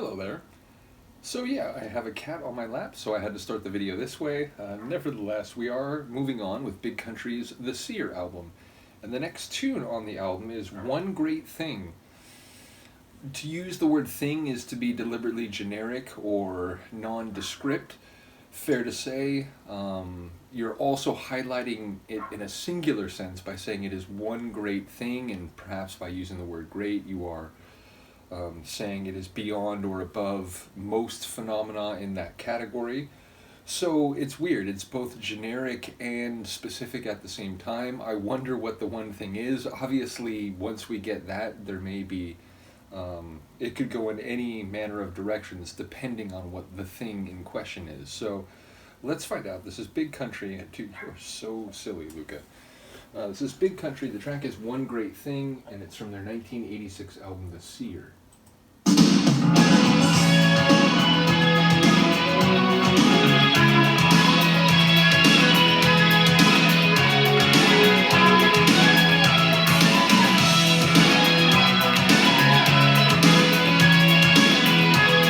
Hello there. So yeah, I have a cat on my lap, so I had to start the video this way. Nevertheless, we are moving on with Big Country's The Seer album. And the next tune on the album is One Great Thing. To use the word thing is to be deliberately generic or nondescript. Fair to say, you're also highlighting it in a singular sense by saying it is one great thing, and perhaps by using the word great, you are saying it is beyond or above most phenomena in that category. So it's weird. It's both generic and specific at the same time. I wonder what the one thing is. Obviously, once we get that, there may be... it could go in any manner of directions depending on what the thing in question is. So let's find out. This is Big Country. Dude, you're so silly, Luca. This is Big Country. The track is One Great Thing, and it's from their 1986 album, The Seer.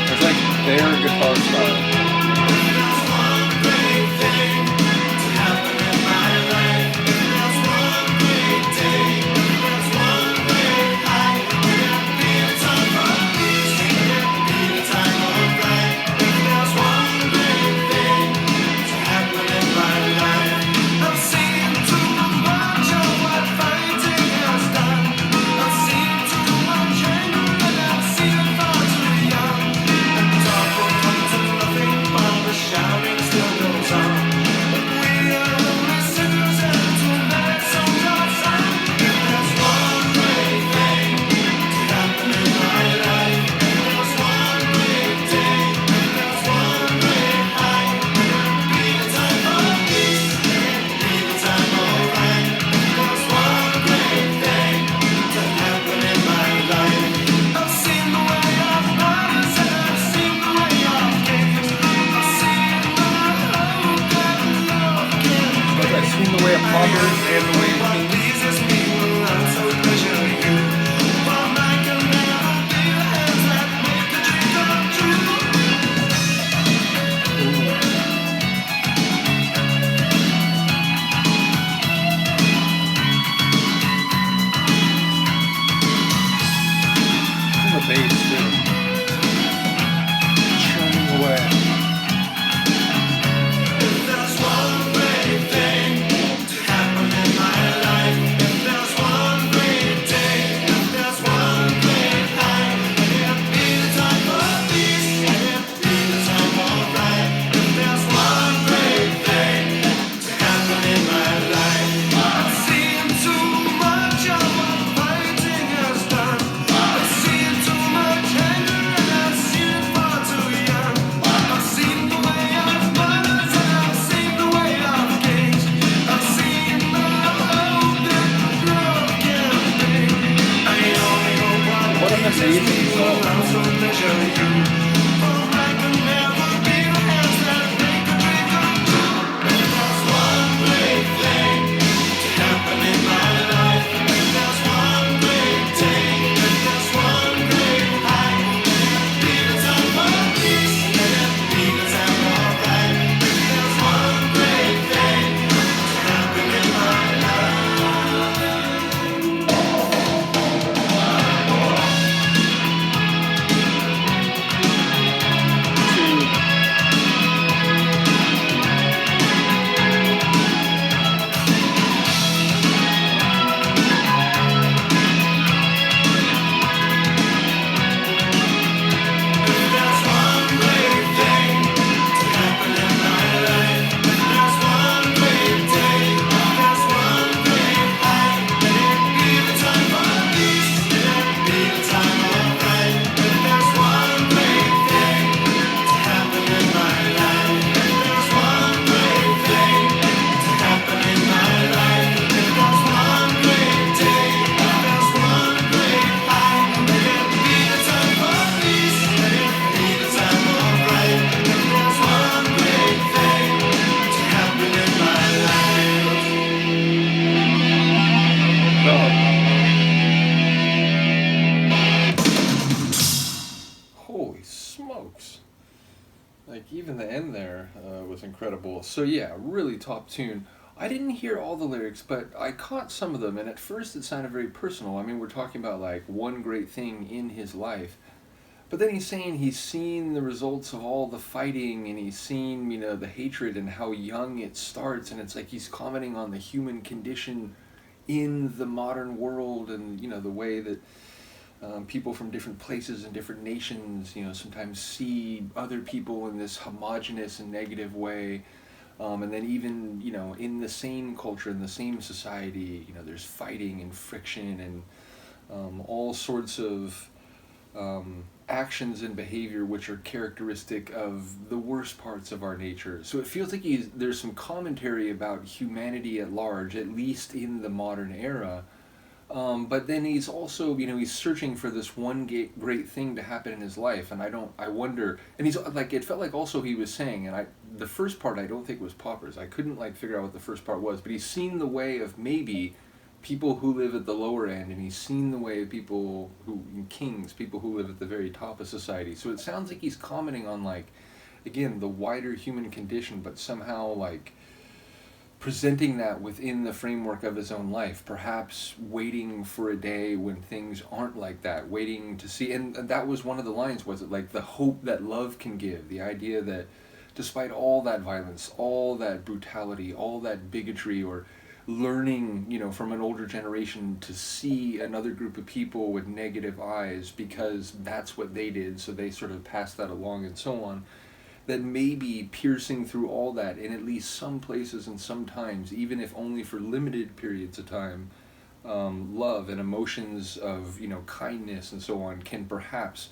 It's like their guitar style. The way of poppers and the way of kings. And the bass too. Churning away. folks. Like, even the end there was incredible. So yeah, really top tune. I didn't hear all the lyrics, but I caught some of them, and at first it sounded very personal. I mean, we're talking about like one great thing in his life. But then he's saying he's seen the results of all the fighting, and he's seen, you know, the hatred and how young it starts, and it's like he's commenting on the human condition in the modern world, and, you know, the way that people from different places and different nations, you know, sometimes see other people in this homogenous and negative way. And then even, you know, in the same culture, in the same society, you know, there's fighting and friction and all sorts of actions and behavior which are characteristic of the worst parts of our nature. So it feels like there's some commentary about humanity at large, at least in the modern era. But then he's also, you know, he's searching for this one great thing to happen in his life, and I wonder, and he's like, it felt like also he was saying, and the first part I don't think was paupers. I couldn't like figure out what the first part was, but he's seen the way of maybe people who live at the lower end, and he's seen the way of people kings, people who live at the very top of society. So it sounds like he's commenting on, like, again, the wider human condition, but somehow like presenting that within the framework of his own life, perhaps waiting for a day when things aren't like that, waiting to see, and that was one of the lines, was it like the hope that love can give, the idea that despite all that violence, all that brutality, all that bigotry, or learning, you know, from an older generation to see another group of people with negative eyes because that's what they did, so they sort of passed that along and so on, that maybe piercing through all that in at least some places and sometimes, even if only for limited periods of time, love and emotions of, you know, kindness and so on can perhaps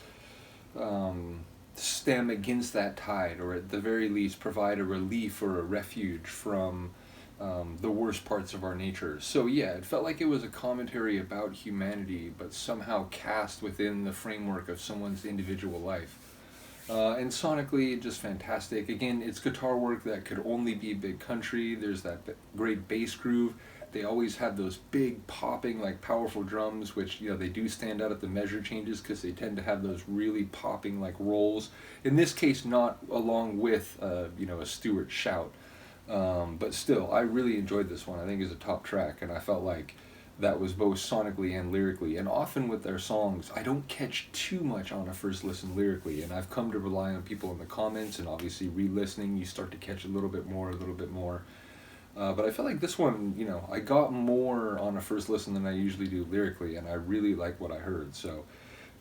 stem against that tide, or at the very least provide a relief or a refuge from the worst parts of our nature. So yeah, it felt like it was a commentary about humanity, but somehow cast within the framework of someone's individual life. And sonically, just fantastic. Again, it's guitar work that could only be Big Country. There's that great bass groove. They always have those big popping, like powerful drums, which, you know, they do stand out at the measure changes because they tend to have those really popping like rolls. In this case, not along with, you know, a Stewart shout. But still, I really enjoyed this one. I think it's a top track, and I felt like that was both sonically and lyrically. And often with their songs, I don't catch too much on a first listen lyrically, and I've come to rely on people in the comments, and obviously re-listening, you start to catch a little bit more. But I felt like this one, you know, I got more on a first listen than I usually do lyrically, and I really like what I heard. So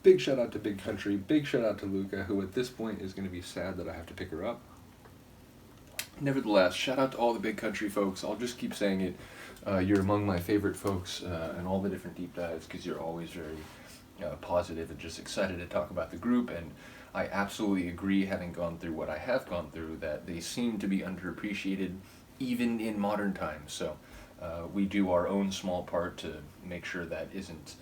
big shout out to Big Country, big shout out to Luca, who at this point is going to be sad that I have to pick her up. Nevertheless, shout out to all the Big Country folks. I'll just keep saying it. You're among my favorite folks in all the different deep dives, because you're always very positive and just excited to talk about the group. And I absolutely agree, having gone through what I have gone through, that they seem to be underappreciated even in modern times. So we do our own small part to make sure that isn't,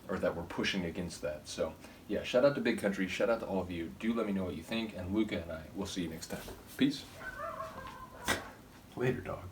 or that we're pushing against that. So yeah, shout out to Big Country, shout out to all of you. Do let me know what you think, and Luca and I will see you next time. Peace. Later, dog.